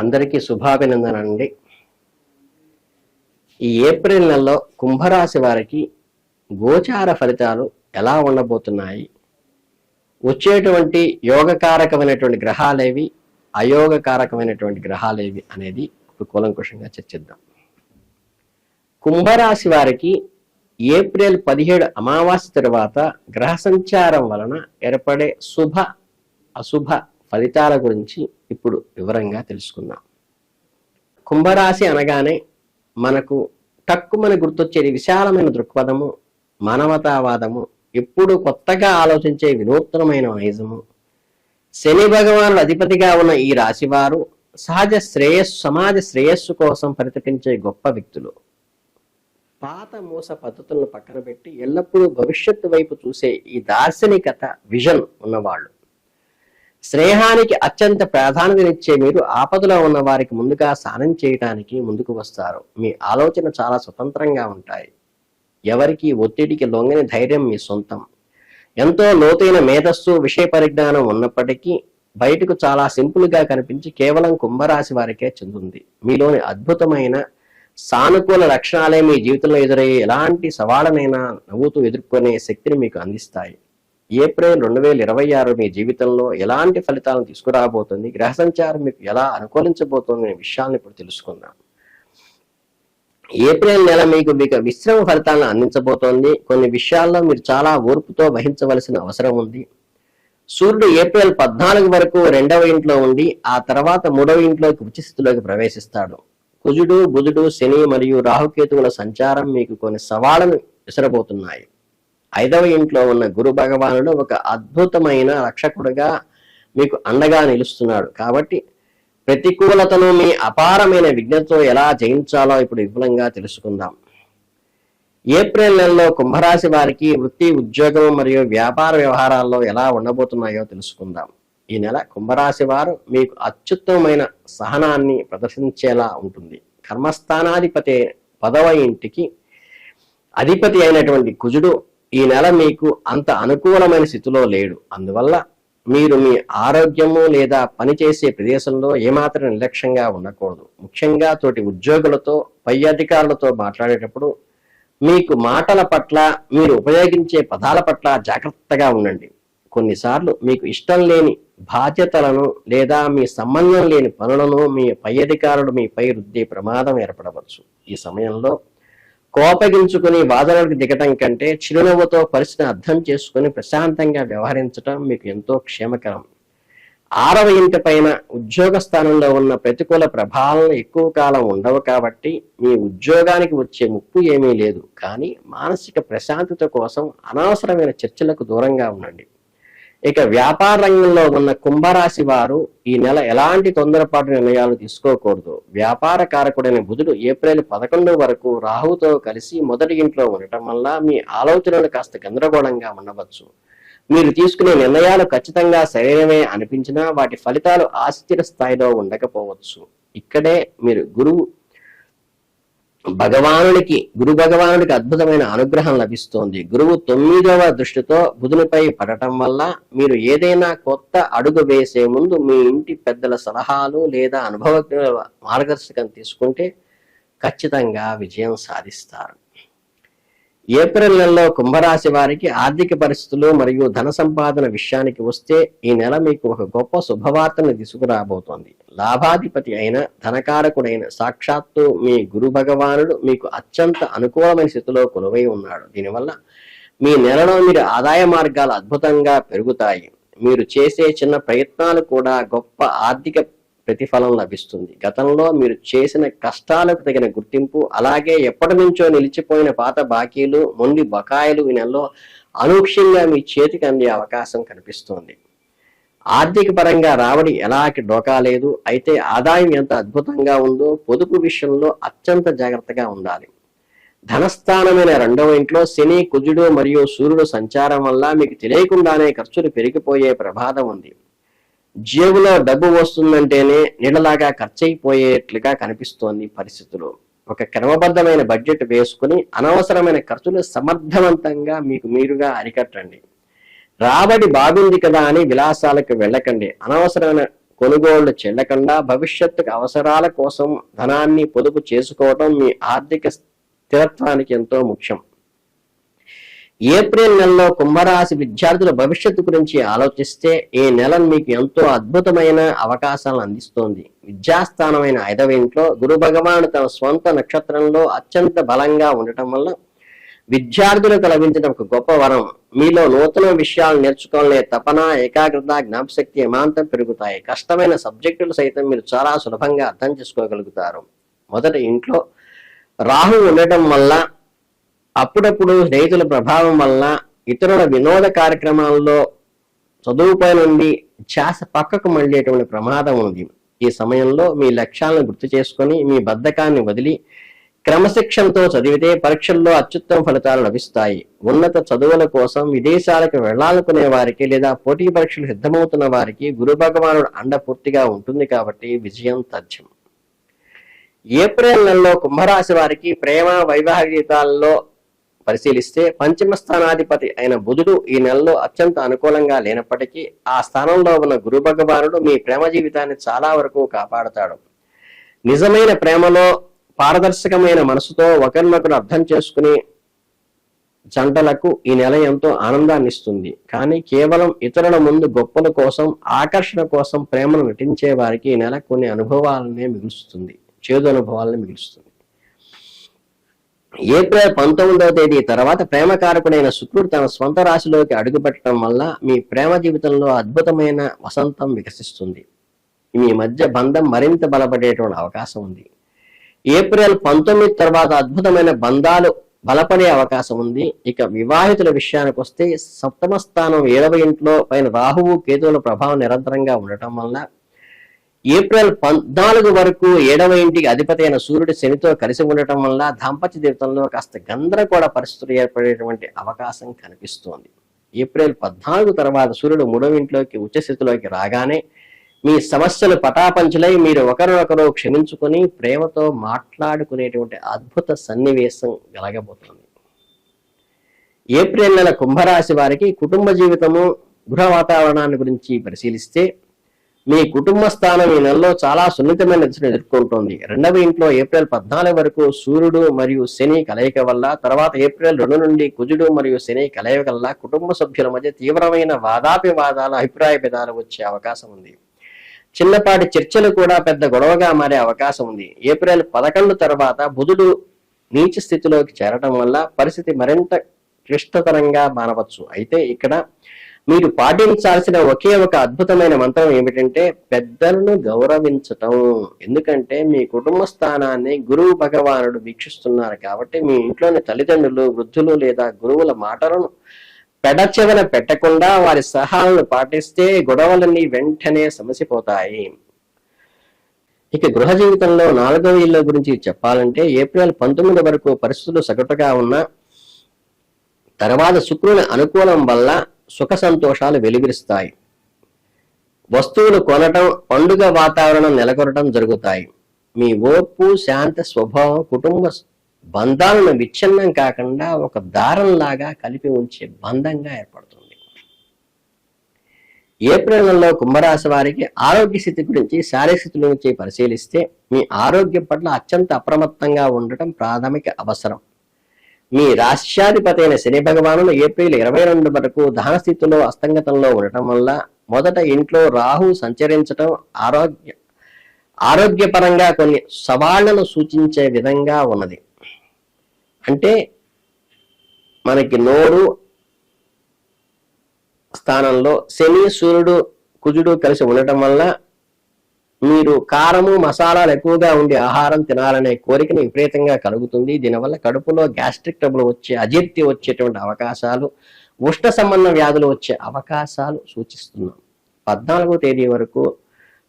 అందరికీ శుభాభినందనండి. ఈ ఏప్రిల్ నెలలో కుంభరాశి వారికి గోచార ఫలితాలు ఎలా ఉండబోతున్నాయి, వచ్చేటువంటి యోగకారకమైనటువంటి గ్రహాలేవి, అయోగకారకమైనటువంటి గ్రహాలేవి అనేది ఇప్పుడు కూలంకుషంగా చర్చిద్దాం. కుంభరాశి వారికి ఏప్రిల్ 17 అమావాస్య తర్వాత గ్రహ సంచారం వలన ఏర్పడే శుభ అశుభ ఫలితాల గురించి ఇప్పుడు వివరంగా తెలుసుకుందాం. కుంభరాశి అనగానే మనకు తక్కువని గుర్తొచ్చేది విశాలమైన దృక్పథము, మానవతావాదము, ఎప్పుడు కొత్తగా ఆలోచించే వినూత్నమైన నైజము. శని భగవానుడు అధిపతిగా ఉన్న ఈ రాశివారు సమాజ శ్రేయస్సు కోసం పరితపించే గొప్ప వ్యక్తులు. పాత మూస పద్ధతులను పక్కన పెట్టి ఎల్లప్పుడూ భవిష్యత్తు వైపు చూసే ఈ దార్శనికత, విజన్ ఉన్నవాళ్ళు. స్నేహానికి అత్యంత ప్రాధాన్యతనిచ్చే మీరు ఆపదలో ఉన్న వారికి ముందుగా సాయం చేయడానికి ముందుకు వస్తారు. మీ ఆలోచన చాలా స్వతంత్రంగా ఉంటాయి. ఎవరికి ఒత్తిడికి లొంగని ధైర్యం మీ సొంతం. ఎంతో లోతైన మేధస్సు, విషయ పరిజ్ఞానం ఉన్నప్పటికీ బయటకు చాలా సింపుల్ గా కనిపించి కేవలం కుంభరాశి వారికే చెందుతుంది. మీలోని అద్భుతమైన సానుకూల లక్షణాలే మీ జీవితంలో ఎదురయ్యే ఎలాంటి సవాళ్ళనైనా నవ్వుతూ ఎదుర్కొనే శక్తిని మీకు అందిస్తాయి. ఏప్రిల్ 2026 మీ జీవితంలో ఎలాంటి ఫలితాలను తీసుకురాబోతుంది, గ్రహ సంచారం మీకు ఎలా అనుకూలించబోతోంది అనే విషయాలను ఇప్పుడు తెలుసుకుందాం. ఏప్రిల్ నెల మీకు మిశ్రమ ఫలితాలను అందించబోతోంది. కొన్ని విషయాల్లో మీరు చాలా ఓర్పుతో వహించవలసిన అవసరం ఉంది. సూర్యుడు ఏప్రిల్ 14 వరకు 2వ ఇంట్లో ఉండి ఆ తర్వాత 3వ ఇంట్లోకి ఉచ్చ స్థితిలోకి ప్రవేశిస్తాడు. కుజుడు, బుధుడు, శని మరియు రాహుకేతువుల సంచారం మీకు కొన్ని సవాళ్లను విసరబోతున్నాయి. 5వ ఇంట్లో ఉన్న గురు భగవానుడు ఒక అద్భుతమైన రక్షకుడుగా మీకు అండగా నిలుస్తున్నాడు. కాబట్టి ప్రతికూలతను మీ అపారమైన విజ్ఞతతో ఎలా జయించాలో ఇప్పుడు విపులంగా తెలుసుకుందాం. ఏప్రిల్ నెలలో కుంభరాశి వారికి వృత్తి, ఉద్యోగం మరియు వ్యాపార వ్యవహారాల్లో ఎలా ఉండబోతున్నాయో తెలుసుకుందాం. ఈ నెల కుంభరాశి వారు మీకు అత్యుత్తమమైన సహనాన్ని ప్రదర్శించేలా ఉంటుంది. కర్మస్థానాధిపతి 10వ ఇంటికి అధిపతి అయినటువంటి కుజుడు ఈ నెల మీకు అంత అనుకూలమైన స్థితిలో లేడు. అందువల్ల మీరు మీ ఆరోగ్యము లేదా పనిచేసే ప్రదేశంలో ఏమాత్రం నిర్లక్ష్యంగా ఉండకూడదు. ముఖ్యంగా తోటి ఉద్యోగులతో, పై అధికారులతో మాట్లాడేటప్పుడు మీకు మాటల పట్ల, మీరు ఉపయోగించే పదాల పట్ల జాగ్రత్తగా ఉండండి. కొన్నిసార్లు మీకు ఇష్టం లేని బాధ్యతలను లేదా మీ సంబంధం లేని పనులను మీ పై అధికారులు మీపై రుద్దే ప్రమాదం ఏర్పడవచ్చు. ఈ సమయంలో కోపగించుకుని వాదనలకు దిగటం కంటే చిరునవ్వుతో పరిస్థితిని అర్థం చేసుకుని ప్రశాంతంగా వ్యవహరించడం మీకు ఎంతో క్షేమకరం. 6వ ఇంటి పైన ఉద్యోగ స్థానంలో ఉన్న ప్రతికూల ప్రభావాలను ఎక్కువ కాలం ఉండవు కాబట్టి మీ ఉద్యోగానికి వచ్చే ముప్పు ఏమీ లేదు. కానీ మానసిక ప్రశాంతత కోసం అనవసరమైన చర్చలకు దూరంగా ఉండండి. ఇక వ్యాపార రంగంలో ఉన్న కుంభరాశి వారు ఈ నెల ఎలాంటి తొందరపాటు నిర్ణయాలు తీసుకోకూడదు. వ్యాపార కారకుడైన బుధుడు ఏప్రిల్ 11 వరకు రాహుతో కలిసి మొదటి ఇంట్లో ఉండటం వల్ల మీ ఆలోచనలు కాస్త గందరగోళంగా ఉండవచ్చు. మీరు తీసుకునే నిర్ణయాలు ఖచ్చితంగా సరైనవే అనిపించినా వాటి ఫలితాలు ఆశ్చర్య స్థాయిలో ఉండకపోవచ్చు. ఇక్కడే మీరు గురు భగవానుడికి అద్భుతమైన అనుగ్రహం లభిస్తోంది. గురువు 9వ దృష్టితో బుధునిపై పడటం వల్ల మీరు ఏదైనా కొత్త అడుగు వేసే ముందు మీ ఇంటి పెద్దల సలహాలు లేదా అనుభవజ్ఞుల మార్గదర్శకం తీసుకుంటే ఖచ్చితంగా విజయం సాధిస్తారు. ఏప్రిల్ నెలలో కుంభరాశి వారికి ఆర్థిక పరిస్థితులు మరియు ధన సంపాదన విషయానికి వస్తే ఈ నెల మీకు ఒక గొప్ప శుభవార్తను తీసుకురాబోతోంది. లాభాధిపతి అయిన ధనకారకుడైన సాక్షాత్తు మీ గురు భగవానుడు మీకు అత్యంత అనుకూలమైన స్థితిలో కొలువై ఉన్నాడు. దీనివల్ల మీ నెలలో మీరు ఆదాయ మార్గాలు అద్భుతంగా పెరుగుతాయి. మీరు చేసే చిన్న ప్రయత్నాలు కూడా గొప్ప ఆర్థిక ప్రతిఫలం లభిస్తుంది. గతంలో మీరు చేసిన కష్టాలకు తగిన గుర్తింపు, అలాగే ఎప్పటి నుంచో నిలిచిపోయిన పాత బాకీలు, మొండి బకాయిలు ఈ నెలలో అనూహ్యంగా మీ చేతికి అందే అవకాశం కనిపిస్తోంది. ఆర్థిక పరంగా రాబడి ఎలాంటి డోకా లేదు. అయితే ఆదాయం ఎంత అద్భుతంగా ఉందో పొదుపు విషయంలో అత్యంత జాగ్రత్తగా ఉండాలి. ధనస్థానమైన 2వ ఇంట్లో శని, కుజుడు మరియు సూర్యుడు సంచారం వల్ల మీకు తెలియకుండానే ఖర్చులు పెరిగిపోయే ప్రమాదం ఉంది. జేబులో డబ్బు వస్తుందంటేనే నీళ్ళలాగా ఖర్చయిపోయేట్లుగా కనిపిస్తోంది పరిస్థితులు. ఒక క్రమబద్ధమైన బడ్జెట్ వేసుకుని అనవసరమైన ఖర్చులు సమర్థవంతంగా మీరుగా అరికట్టండి. రాబడి బాగుంది కదా అని విలాసాలకు వెళ్ళకండి. అనవసరమైన కొనుగోళ్లు చెల్లకుండా భవిష్యత్తు అవసరాల కోసం ధనాన్ని పొదుపు చేసుకోవడం మీ ఆర్థిక స్థిరత్వానికి ఎంతో ముఖ్యం. ఏప్రిల్ నెలలో కుంభరాశి విద్యార్థుల భవిష్యత్తు గురించి ఆలోచిస్తే ఈ నెల మీకు ఎంతో అద్భుతమైన అవకాశాలను అందిస్తోంది. విద్యాస్థానమైన 5వ ఇంట్లో గురు భగవానుడు తన స్వంత నక్షత్రంలో అత్యంత బలంగా ఉండటం వల్ల విద్యార్థులకు లభించిన ఒక గొప్ప వరం. మీలో నూతన విషయాలు నేర్చుకోవాలనే తపన, ఏకాగ్రత, జ్ఞాపశక్తి ఏమాంతం పెరుగుతాయి. కష్టమైన సబ్జెక్టులు సైతం మీరు చాలా సులభంగా అర్థం చేసుకోగలుగుతారు. మొదటి ఇంట్లో రాహు ఉండటం వల్ల అప్పుడప్పుడు స్నేహితుల ప్రభావం వల్ల ఇతరుల వినోద కార్యక్రమాల్లో చదువుపై నుండి ధ్యాస పక్కకు మళ్ళేటువంటి ప్రమాదం ఉంది. ఈ సమయంలో మీ లక్ష్యాలను గుర్తు చేసుకొని మీ బద్ధకాన్ని వదిలి క్రమశిక్షణతో చదివితే పరీక్షల్లో అత్యుత్తమ ఫలితాలు లభిస్తాయి. ఉన్నత చదువుల కోసం విదేశాలకు వెళ్లాలనుకునే వారికి లేదా పోటీ పరీక్షలు సిద్ధమవుతున్న వారికి గురు భగవానుడు అండ పూర్తిగా ఉంటుంది కాబట్టి విజయం తథ్యం. ఏప్రిల్ నెలలో కుంభరాశి వారికి ప్రేమ వైవాహిక జీవితాల్లో పరిశీలిస్తే పంచమ స్థానాధిపతి అయిన బుధుడు ఈ నెలలో అత్యంత అనుకూలంగా లేనప్పటికీ ఆ స్థానంలో ఉన్న గురు భగవానుడు మీ ప్రేమ జీవితాన్ని చాలా వరకు కాపాడుతాడు. నిజమైన ప్రేమలో పారదర్శకమైన మనసుతో ఒకరినొకరు అర్థం చేసుకుని జంటలకు ఈ నెల ఎంతో ఆనందాన్ని ఇస్తుంది. కానీ కేవలం ఇతరుల ముందు గొప్పల కోసం, ఆకర్షణ కోసం ప్రేమను నటించే వారికి ఈ నెల కొన్ని అనుభవాలనే మిగులుస్తుంది, చేదు అనుభవాలను మిగులుస్తుంది. ఏప్రిల్ 19వ తేదీ తర్వాత ప్రేమకారకుడైన శుక్రుడు తన స్వంత రాశిలోకి అడుగుపెట్టడం వల్ల మీ ప్రేమ జీవితంలో అద్భుతమైన వసంతం వికసిస్తుంది. మీ మధ్య బంధం మరింత బలపడేటువంటి అవకాశం ఉంది. ఏప్రిల్ 19 తర్వాత అద్భుతమైన బంధాలు బలపడే అవకాశం ఉంది. ఇక వివాహితుల విషయానికి వస్తే 7వ స్థానం 7వ ఇంట్లో పైన రాహువు కేతువుల ప్రభావం నిరంతరంగా ఉండటం వల్ల ఏప్రిల్ 14 వరకు 7వ ఇంటికి అధిపతి అయిన సూర్యుడు శనితో కలిసి ఉండటం వల్ల దాంపత్య జీవితంలో కాస్త గందరగోళ పరిస్థితులు ఏర్పడేటువంటి అవకాశం కనిపిస్తోంది. ఏప్రిల్ 14 తర్వాత సూర్యుడు 3వ ఇంట్లోకి ఉచ్చస్థితిలోకి రాగానే మీ సమస్యలు పటాపంచలై మీరు ఒకరినొకరు క్షమించుకొని ప్రేమతో మాట్లాడుకునేటువంటి అద్భుత సన్నివేశం కలగబోతోంది. ఏప్రిల్ నెల కుంభరాశి వారికి కుటుంబ జీవితము, గృహ వాతావరణాన్ని గురించి పరిశీలిస్తే మీ కుటుంబ స్థానం ఈ నెలలో చాలా సున్నితమైన దశను ఎదుర్కొంటోంది. 2వ ఇంట్లో ఏప్రిల్ 14 వరకు సూర్యుడు మరియు శని కలయిక వల్ల, తర్వాత ఏప్రిల్ 2 నుండి కుజుడు మరియు శని కలయిక వల్ల కుటుంబ సభ్యుల మధ్య తీవ్రమైన వాదాభివాదాలు, అభిప్రాయ భేదాలు వచ్చే అవకాశం ఉంది. చిన్నపాటి చర్చలు కూడా పెద్ద గొడవగా మారే అవకాశం ఉంది. ఏప్రిల్ 11 తర్వాత బుధుడు నీచ స్థితిలోకి చేరటం వల్ల పరిస్థితి మరింత క్లిష్టతరంగా మారవచ్చు. అయితే ఇక్కడ మీరు పాటించాల్సిన ఒకే ఒక అద్భుతమైన మంత్రం ఏమిటంటే పెద్దలను గౌరవించటం. ఎందుకంటే మీ కుటుంబ స్థానాన్ని గురువు భగవానుడు వీక్షిస్తున్నారు కాబట్టి మీ ఇంట్లోని తల్లిదండ్రులు, వృద్ధులు లేదా గురువుల మాటలను పెడచెవన పెట్టకుండా వారి సలహాలను పాటిస్తే గొడవలన్నీ వెంటనే సమసిపోతాయి. ఇక గృహ జీవితంలో 4వ ఇల్లు గురించి చెప్పాలంటే ఏప్రిల్ 19 వరకు పరిస్థితులు సగటుగా ఉన్న తర్వాత శుక్రుని అనుకూలం వల్ల సుఖ సంతోషాలు వెలువరిస్తాయి. వస్తువులు కొనటం, పండుగ వాతావరణం నెలకొనటం జరుగుతాయి. మీ ఓర్పు, శాంత స్వభావం కుటుంబ బంధాలను విచ్ఛిన్నం కాకుండా ఒక దారంలాగా కలిపి ఉంచే బంధంగా ఏర్పడుతుంది. ఏప్రిల్ నెలలో కుంభరాశి వారికి ఆరోగ్య స్థితి గురించి, శారీరక స్థితి గురించి పరిశీలిస్తే మీ ఆరోగ్యం పట్ల అత్యంత అప్రమత్తంగా ఉండటం ప్రాథమిక అవసరం. మీ రాష్ట్రాధిపతి అయిన శని భగవానుడు ఏప్రిల్ 22 వరకు దహన స్థితిలో అస్తంగతంలో ఉండటం వల్ల మొదట ఇంట్లో రాహు సంచరించటం ఆరోగ్యపరంగా కొన్ని సవాళ్లను సూచించే విధంగా ఉన్నది. అంటే మనకి నోరు స్థానంలో శని, సూర్యుడు, కుజుడు కలిసి ఉండటం వల్ల మీరు కారము, మసాలాలు ఎక్కువగా ఉండే ఆహారం తినాలనే కోరికను విపరీతంగా కలుగుతుంది. దీనివల్ల కడుపులో గ్యాస్ట్రిక్ ట్రబుల్ వచ్చే, అజీర్తి వచ్చేటువంటి అవకాశాలు, ఉష్ణ సంబంధ వ్యాధులు వచ్చే అవకాశాలు సూచిస్తున్నాం. 14వ తేదీ వరకు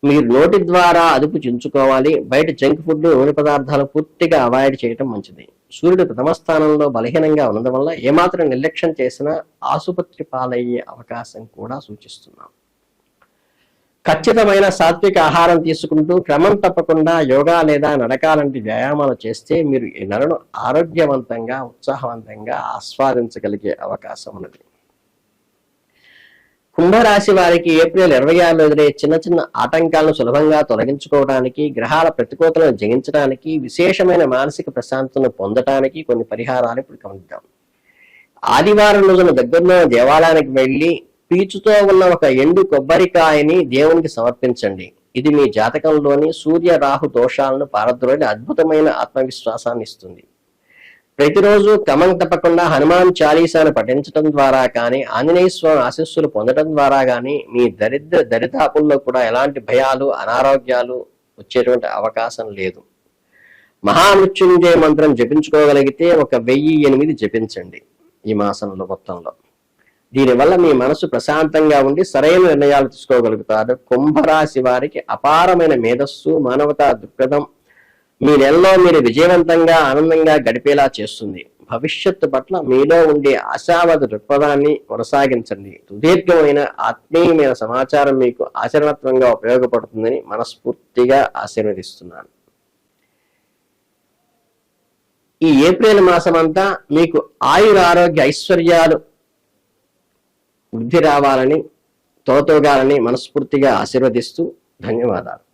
మీరు నోటి ద్వారా అదుపు చించుకోవాలి. బయట జంక్ ఫుడ్, నూనె పదార్థాలు పూర్తిగా అవాయిడ్ చేయటం మంచిది. సూర్యుడు ప్రథమ స్థానంలో బలహీనంగా ఉండడం వల్ల ఏమాత్రం నిర్లక్ష్యం చేసినా ఆసుపత్రి పాలయ్యే అవకాశం కూడా సూచిస్తున్నాం. ఖచ్చితమైన సాత్విక ఆహారం తీసుకుంటూ క్రమం తప్పకుండా యోగా లేదా నడక లాంటి వ్యాయామాలు చేస్తే మీరు ఈ నెలను ఆరోగ్యవంతంగా, ఉత్సాహవంతంగా ఆస్వాదించగలిగే అవకాశం ఉన్నది. కుంభరాశి వారికి ఏప్రిల్ 26 ఎదురే చిన్న చిన్న ఆటంకాలను సులభంగా తొలగించుకోవడానికి, గ్రహాల ప్రతికూలతలను జయించడానికి, విశేషమైన మానసిక ప్రశాంతతను పొందడానికి కొన్ని పరిహారాలు ఇప్పుడు గమనిద్దాం. ఆదివారం రోజున దగ్గరలో దేవాలయానికి వెళ్లి పీచుతో ఉన్న ఒక ఎండు కొబ్బరికాయని దేవునికి సమర్పించండి. ఇది మీ జాతకంలోని సూర్య రాహు దోషాలను పారద్రోలి అద్భుతమైన ఆత్మవిశ్వాసాన్ని ఇస్తుంది. ప్రతిరోజు క్రమం తప్పకుండా హనుమాన్ చాలీసాను పఠించడం ద్వారా కానీ, ఆంజనేయ స్వామి ఆశీస్సులు పొందడం ద్వారా కానీ మీ దరిదాపుల్లో కూడా ఎలాంటి భయాలు, అనారోగ్యాలు వచ్చేటువంటి అవకాశం లేదు. మహామృత్యుంజయ మంత్రం జపించుకోగలిగితే 1008 జపించండి ఈ మాసంలో మొత్తంలో. దీనివల్ల మీ మనసు ప్రశాంతంగా ఉండి సరైన నిర్ణయాలు తీసుకోగలుగుతారు. కుంభరాశి వారికి అపారమైన మేధస్సు, మానవతా దృక్పథం మీ నెలలో మీరు విజయవంతంగా ఆనందంగా గడిపేలా చేస్తుంది. భవిష్యత్తు పట్ల మీలో ఉండే ఆశావాద దృక్పథాన్ని కొనసాగించండి. సుదీర్ఘమైన ఆత్మీయమైన సమాచారం మీకు ఆచరణాత్మకంగా ఉపయోగపడుతుందని మనస్ఫూర్తిగా ఆశీర్వదిస్తున్నాను. ఈ ఏప్రిల్ మాసమంతా మీకు ఆయురారోగ్య ఐశ్వర్యాలు వృద్ధి రావాలని, తోతోగాలని మనస్ఫూర్తిగా ఆశీర్వదిస్తూ ధన్యవాదాలు.